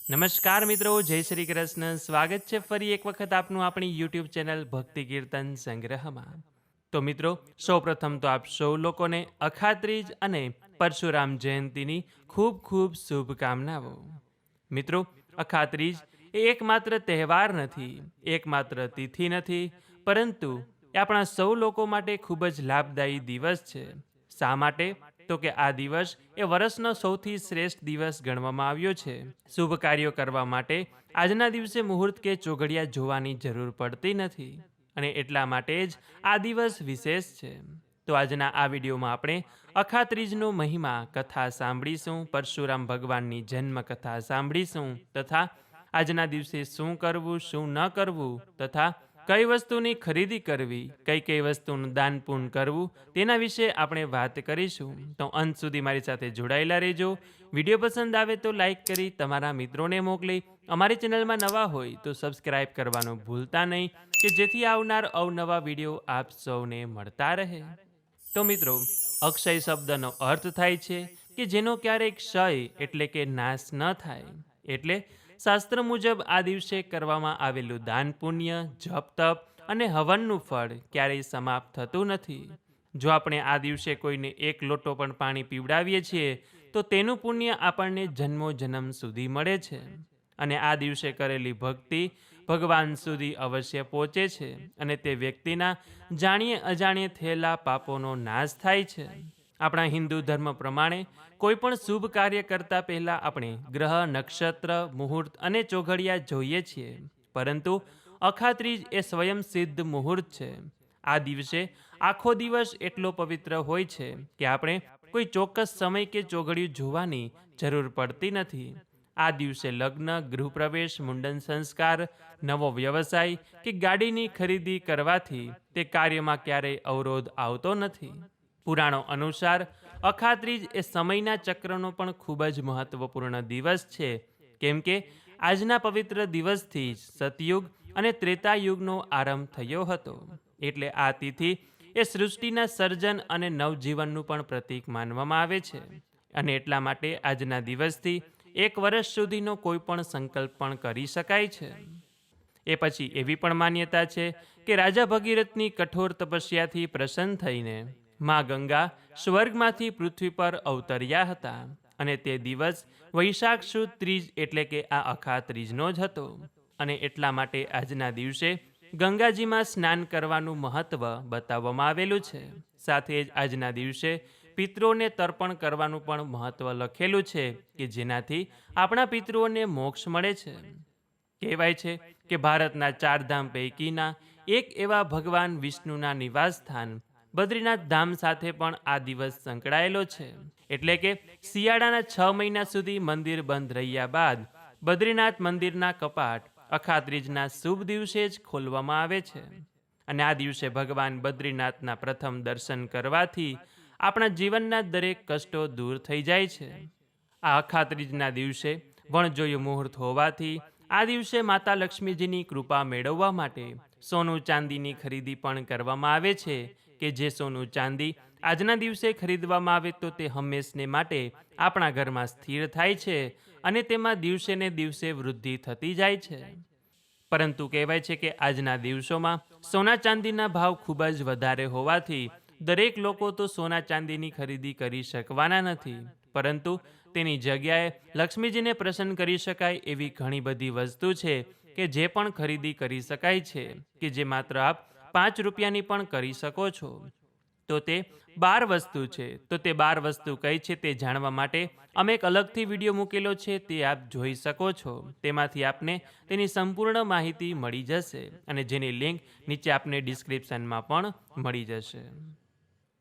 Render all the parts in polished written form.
નમસ્કાર મિત્રો, જય શ્રી કૃષ્ણ. સ્વાગત છે ફરી એક વખત આપનું આપણી યુટ્યુબ ચેનલ ભક્તિ કીર્તન સંગ્રહમાં. તો મિત્રો, સૌપ્રથમ તો આપ સૌ લોકોને અખાત્રીજ અને પરશુરામ જયંતીની ખૂબ ખૂબ શુભકામનાઓ. મિત્રો, અખાત્રીજ એ એકમાત્ર તહેવાર નથી, એકમાત્ર તિથિ નથી, પરંતુ એ આપણા સૌ લોકો માટે ખૂબ જ લાભદાયી દિવસ છે. શા માટે? તો કે આ દિવસ એ વર્ષનો સૌથી શ્રેષ્ઠ દિવસ ગણવામાં આવ્યો છે. શુભ કાર્યો કરવા માટે આજના દિવસે મુહૂર્ત કે ચોઘડિયા જોવાની જરૂર પડતી નથી, અને એટલા માટે જ આ દિવસ વિશેષ છે. તો આજના આ વિડીયોમાં આપણે અખાત્રીજનો મહિમા કથા સાંભળીશું, પરશુરામ ભગવાનની જન્મ કથા સાંભળીશું, તથા આજના દિવસે શું કરવું શું ન કરવું, તથા કઈ વસ્તુની ખરીદી કરવી, કઈ કઈ વસ્તુનું દાન પુણ્ય કરવું, તેના વિશે આપણે વાત કરીશું. તો અંત સુધી મારી સાથે જોડાયેલા રહેજો. વિડીયો પસંદ આવે તો લાઈક કરી તમારા મિત્રોને મોકલી, અમારી ચેનલમાં નવા હોય તો સબસ્ક્રાઇબ કરવાનું ભૂલતા નહીં, કે જેથી આવનાર અવનવા વિડીયો આપ સૌને મળતા રહે. તો મિત્રો, અક્ષય શબ્દનો અર્થ થાય છે કે જેનો ક્યારેય ક્ષય એટલે કે નાશ ન થાય. એટલે શાસ્ત્ર મુજબ આ દિવસે કરવામાં આવેલું દાન પુણ્ય, જપ તપ અને હવનનું ફળ ક્યારેય સમાપ્ત થતું નથી. જો આપણે આ દિવસે કોઈને એક લોટો પણ પાણી પીવડાવીએ છીએ તો તેનું પુણ્ય આપણને જન્મો જન્મ સુધી મળે છે. અને આ દિવસે કરેલી ભક્તિ ભગવાન સુધી અવશ્ય પહોંચે છે, અને તે વ્યક્તિના જાણીએ અજાણીએ થયેલા પાપોનો નાશ થાય છે. આપણા હિન્દુ ધર્મ પ્રમાણે કોઈ પણ શુભ કાર્ય કરતા પહેલા આપણે ગ્રહ, નક્ષત્ર, મુહૂર્ત અને ચોઘડિયા જોઈએ છીએ, પરંતુ અખાત્રીજ એ સ્વયં સિદ્ધ મુહૂર્ત છે. આ દિવસે આખો દિવસ એટલો પવિત્ર હોય છે કે આપણે કોઈ ચોક્કસ સમય કે ચોઘડિયું જોવાની જરૂર પડતી નથી. આ દિવસે લગ્ન, ગૃહપ્રવેશ, મુંડન સંસ્કાર, નવો વ્યવસાય કે ગાડીની ખરીદી કરવાથી તે કાર્યમાં ક્યારેય અવરોધ આવતો નથી. પુરાણો અનુસાર અખાત્રીજ એ સમયના ચક્રનો પણ ખૂબ જ મહત્વપૂર્ણ દિવસ છે, કેમ કે આજના પવિત્ર દિવસથી જ સતયુગ અને ત્રેતાયુગનો આરંભ થયો હતો. એટલે આ તિથિ એ સૃષ્ટિના સર્જન અને નવજીવનનું પણ પ્રતીક માનવામાં આવે છે. અને એટલા માટે આજના દિવસથી એક વર્ષ સુધીનો કોઈ પણ સંકલ્પ પણ કરી શકાય છે. એ પછી એવી પણ માન્યતા છે કે રાજા ભગીરથની કઠોર તપસ્યાથી પ્રસન્ન થઈને માં ગંગા સ્વર્ગમાંથી પૃથ્વી પર અવતર્યા હતા, અને તે દિવસ વૈશાખ સુદ ત્રીજ એટલે કે આ અખાત્રીજનો જ હતો. અને એટલા માટે આજના દિવસે ગંગાજીમાં સ્નાન કરવાનું મહત્વ બતાવવામાં આવેલું છે. સાથે જ આજના દિવસે પિતૃઓને તર્પણ કરવાનું પણ મહત્વ લખેલું છે, કે જેનાથી આપણા પિતૃઓને મોક્ષ મળે છે. કહેવાય છે કે ભારતના ચારધામ પૈકીના એક એવા ભગવાન વિષ્ણુના નિવાસ સ્થાન બદ્રીનાથ ધામ સાથે પણ આ દિવસ સંકળાયેલો છે. એટલે કે શિયાળાના 6 મહિના સુધી મંદિર બંધ રહ્યા બાદ બદ્રીનાથ મંદિરના કપાટ અખાત્રીજના શુભ દિવસે જ ખોલવામાં આવે છે. અને આ દિવસે ભગવાન બદ્રીનાથના પ્રથમ દર્શન કરવાથી આપણા જીવનના દરેક કષ્ટો દૂર થઈ જાય છે. આ અખાત્રીજના દિવસે વણજોયું મુહૂર્ત હોવાથી આ દિવસે માતા લક્ષ્મીજીની કૃપા મેળવવા માટે સોનું ચાંદીની ખરીદી પણ કરવામાં આવે છે, કે જે સોનું ચાંદી આજના દિવસે ખરીદવામાં આવે તો તે હંમેશને માટે આપણા ઘરમાં સ્થિર થાય છે, અને તેમાં દિવસે ને દિવસે વૃદ્ધિ થતી જાય છે. પરંતુ કહેવાય છે કે આજના દિવસોમાં સોના ચાંદીના ભાવ ખૂબ જ વધારે હોવાથી દરેક લોકો તો સોના ચાંદીની ખરીદી કરી શકવાના નથી, પરંતુ તેની જગ્યાએ લક્ષ્મીજીને પ્રસન્ન કરી શકાય એવી ઘણી બધી વસ્તુ છે કે જે પણ ખરીદી કરી શકાય છે, કે જે માત્ર આપ 5 રૂપિયાની પણ કરી શકો છો. તો તે 12 વસ્તુ છે. તો તે 12 વસ્તુ કઈ છે તે જાણવા માટે અમે એક અલગથી વિડીયો મૂકેલો છે, તે આપ જોઈ શકો છો. તેમાંથી આપને તેની સંપૂર્ણ માહિતી મળી જશે, અને જેની લિંક નીચે આપને ડિસ્ક્રિપ્શનમાં પણ મળી જશે.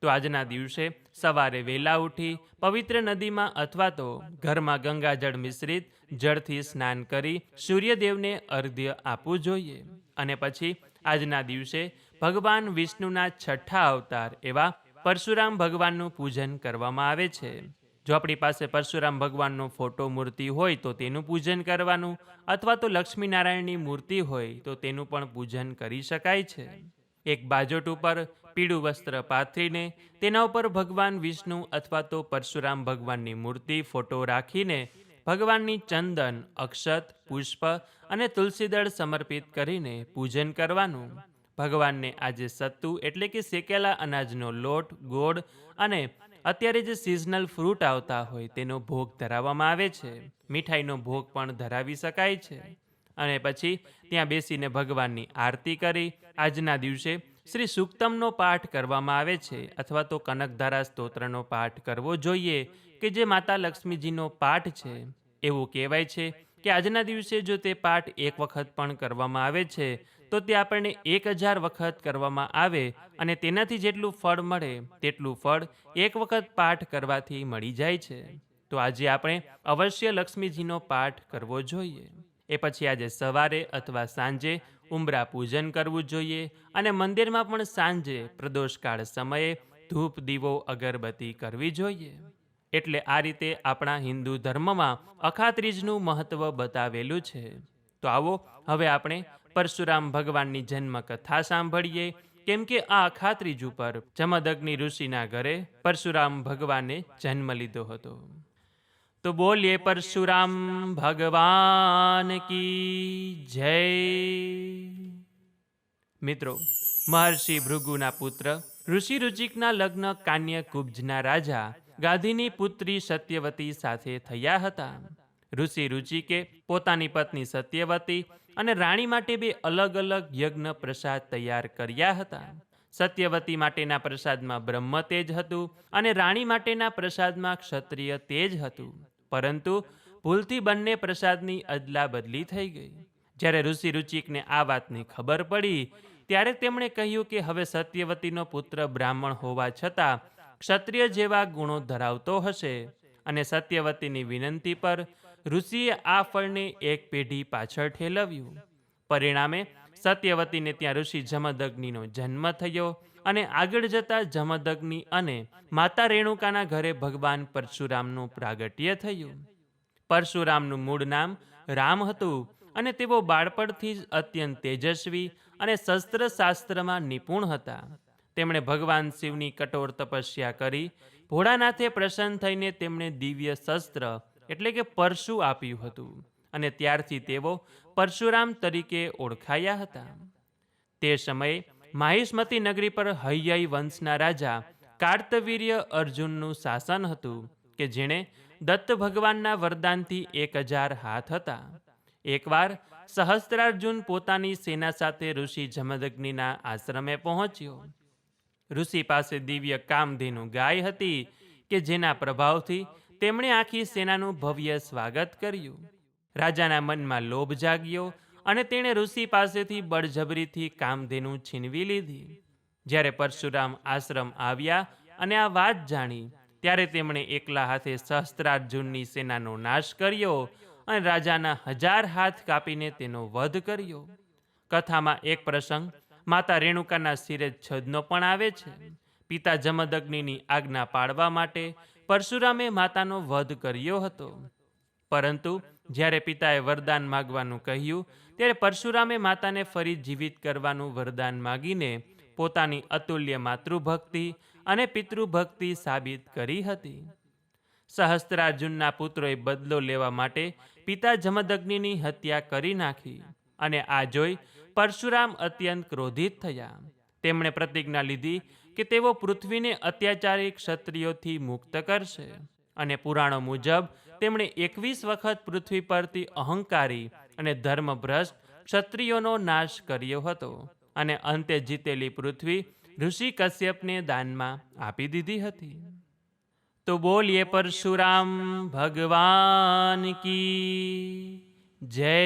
તો આજના દિવસે સવારે વહેલા ઉઠી પવિત્ર નદીમાં અથવા તો ઘરમાં ગંગાજળ મિશ્રિત જળથી સ્નાન કરી સૂર્યદેવને અર્ઘ્ય આપવું જોઈએ. અને પછી આજના દિવસે ભગવાન વિષ્ણુના છઠ્ઠા અવતાર એવા પરશુરામ ભગવાનનું પૂજન કરવામાં આવે છે. જો આપણી પાસે પરશુરામ ભગવાનનો ફોટો મૂર્તિ હોય તો તેનું પૂજન કરવાનું, અથવા તો લક્ષ્મીનારાયણની મૂર્તિ હોય તો તેનું પણ પૂજન કરી શકાય છે. એક બાજોટ ઉપર પીળું વસ્ત્ર પાથરીને તેના ઉપર ભગવાન વિષ્ણુ અથવા તો પરશુરામ ભગવાનની મૂર્તિ, ફોટો રાખીને ભગવાનની ચંદન, અક્ષત, પુષ્પ અને તુલસીદળ સમર્પિત કરીને પૂજન કરવાનું. ભગવાનને આજે સત્તુ એટલે કે શેકેલા અનાજનો લોટ, ગોળ અને અત્યારે જે સિઝનલ ફ્રૂટ આવતા હોય તેનો ભોગ ધરાવવામાં આવે છે. મીઠાઈનો ભોગ પણ ધરાવી શકાય છે. અને પછી ત્યાં બેસીને ભગવાનની આરતી કરી આજના દિવસે શ્રી સુક્તમનો પાઠ કરવામાં આવે છે અથવા તો કનકધારા સ્તોત્રનો પાઠ કરવો જોઈએ કે જે માતા લક્ષ્મીજીનો પાઠ છે. એવું કહેવાય છે કે આજના દિવસે જો તે પાઠ એક વખત પણ કરવામાં આવે છે તો તે આપણને 1000 વખત કરવામાં આવે અને તેનાથી જેટલું ફળ મળે તેટલું ફળ એક વખત પાઠ કરવાથી મળી જાય છે. તો આજે આપણે અવશ્ય લક્ષ્મીજીનો પાઠ કરવો જોઈએ. એ પછી આજે સવારે અથવા સાંજે ઉંબરા પૂજન કરવું જોઈએ અને મંદિરમાં પણ સાંજે પ્રદોષકાળ સમયે ધૂપ, દીવો, અગરબત્તી કરવી જોઈએ. એટલે આ રીતે આપણા હિન્દુ ધર્મમાં અખાત્રીજનું મહત્વ બતાવેલું છે. તો આવો હવે આપણે પરશુરામ ભગવાનની જન્મ કથા સાંભળીએ, કેમ કે આ અખાત્રીજ ઉપર જમદગ્નિ ઋષિના ઘરે પરશુરામ ભગવાને જન્મ લીધો હતો. તો બોલીએ પરશુરામ ભગવાન કી જય. મિત્રો, મહર્ષિ ભૃગુના પુત્ર ઋષિ રુચિકના લગ્ન કાન્ય કુબ્જના રાજા ગાધીની પુત્રી સત્યવતી સાથે થયા હતા. ઋષિ રુચિકે પોતાની પત્ની સત્યવતી અને રાણી માટે 2 અલગ અલગ યજ્ઞ પ્રસાદ તૈયાર કર્યા હતા. સત્યવતી માટેના પ્રસાદમાં બ્રહ્મ તેજ હતું અને રાણી માટેના પ્રસાદમાં ક્ષત્રિય તેજ હતું. પરંતુ ભૂલથી બંને પ્રસાદની અદલા બદલી થઈ ગઈ. જ્યારે ઋષિ રુચિકને આ વાતની ખબર પડી ત્યારે તેમણે કહ્યું કે હવે સત્યવતીનો પુત્ર બ્રાહ્મણ હોવા છતાં ક્ષત્રિય જેવા ગુણો ધરાવતો હશે. અને સત્યવતીની વિનંતી પર ઋષિએ આ ફળને એક પેઢી પાછળ ઠેલવ્યું. પરિણામે સત્યવતીને ત્યાં ઋષિ જમદગ્નિનો જન્મ થયો અને આગળ જતા જમદગ્નિ અને માતા રેણુકાના ઘરે ભગવાન પરશુરામનું પ્રાગટ્ય થયું. પરશુરામનું મૂળ નામ રામ હતું અને તેઓ બાળપણથી જ અત્યંત તેજસ્વી અને શસ્ત્રશાસ્ત્રમાં નિપુણ હતા. તેમણે ભગવાન શિવની કઠોર તપસ્યા કરી ભોળાનાથે પ્રસન્ન થઈને તેમને દિવ્ય શસ્ત્ર એટલે કે પરશુ આપ્યું હતું અને ત્યારથી તેઓ પરશુરામ તરીકે ઓળખાયા હતા. તે સમયે માહિષ્મતી નગરી પર હૈયઈ વંશના રાજા કાર્તવીર્ય અર્જુનનું શાસન હતું કે જેણે દત્ત ભગવાનના વરદાનથી 1000 હાથ હતા. એકવાર સહસ્ત્રાર્જુન પોતાની સેના સાથે ઋષિ જમદગ્નિના આશ્રમે પહોંચ્યો. ઋષિ પાસે દિવ્ય કામધેનુ ગાય હતી કે જેના પ્રભાવથી તેમણે આખી સેનાનું ભવ્ય સ્વાગત કર્યું. રાજાના મનમાં લોભ જાગ્યો અને તેણે ઋષિ પાસેથી બળજબરીથી કામધેનુ છીનવી લીધી. જ્યારે પરશુરામ આશ્રમ આવ્યા અને આ વાત જાણી ત્યારે તેમણે એકલા હાથે સહસ્ત્રાર્જુનની સેનાનો નાશ કર્યો અને રાજાના 1000 હાથ કાપીને તેનો વધ કર્યો. કથામાં એક પ્રસંગ માતા રેણુકાના શિરે છદનો પણ આવે છે. પિતા જમદગ્નિની આજ્ઞા પાળવા માટે પરશુરામે માતાનો વધ કર્યો હતો. પરંતુ જ્યારે પિતાએ વરદાન માગવાનું કહ્યું ત્યારે પરશુરામે માતાને ફરી જીવિત કરવાનું વરદાન માગીને પોતાની અતુલ્ય માતૃભક્તિ અને પિતૃભક્તિ સાબિત કરી હતી. સહસ્ત્રાર્જુનના પુત્રોએ બદલો લેવા માટે પિતા જમદગ્નિની હત્યા કરી નાખી અને આ જોઈ પરશુરામ અત્યંત ક્રોધિત થયા. તેમણે પ્રતિજ્ઞા લીધી કે તેઓ પૃથ્વીને અત્યાચારી ક્ષત્રિયોથી મુક્ત કરશે અને પુરાણો મુજબ તેમણે 21 વખત પૃથ્વી પરથી અહંકારી અને ધર્મભ્રષ્ટ ક્ષત્રિયોનો નાશ કર્યો હતો અને અંતે જીતેલી પૃથ્વી ઋષિ કશ્યપને દાનમાં આપી દીધી હતી. તો બોલીએ પરશુરામ ભગવાન કી જય.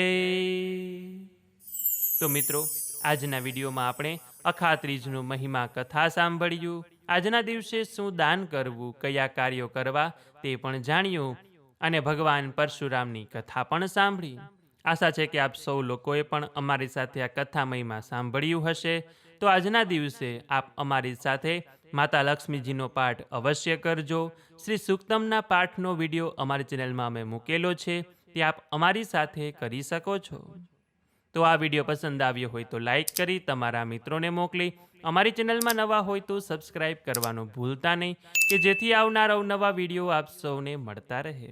તો મિત્રો, આજના વિડીયોમાં આપણે અખાત્રીજનું મહિમા કથા સાંભળ્યું. આજના દિવસે શું દાન કરવું, કયા કાર્યો કરવા તે પણ જાણ્યું અને ભગવાન પરશુરામની કથા પણ સાંભળી. આશા છે કે આપ સૌ લોકોએ પણ અમારી સાથે આ કથા મહિમા સાંભળ્યું હશે. તો આજના દિવસે આપ અમારી સાથે માતા લક્ષ્મીજીનો પાઠ અવશ્ય કરજો. શ્રી સુક્તમના પાઠનો વિડીયો અમારી ચેનલમાં અમે મૂકેલો છે, તે આપ અમારી સાથે કરી શકો છો. તો આ વિડીયો પસંદ આવ્યો હોય તો લાઈક કરી તમારા મિત્રોને મોકલી, અમારી ચેનલમાં નવા હોય તો સબસ્ક્રાઈબ કરવાનું ભૂલતા નહીં કે જેથી આવનાર અવનવા વિડીયો આપ સૌને મળતા રહે.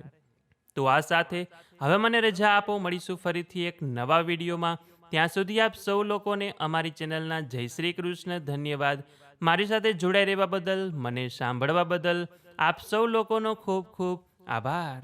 તો આ સાથે હવે મને રજા આપો, મળીશું ફરીથી એક નવા વિડીયોમાં. ત્યાં સુધી આપ સૌ લોકોને અમારી ચેનલના જય શ્રી કૃષ્ણ. ધન્યવાદ. મારી સાથે જોડાઈ રહેવા બદલ, મને સાંભળવા બદલ આપ સૌ લોકોનો ખૂબ ખૂબ આભાર.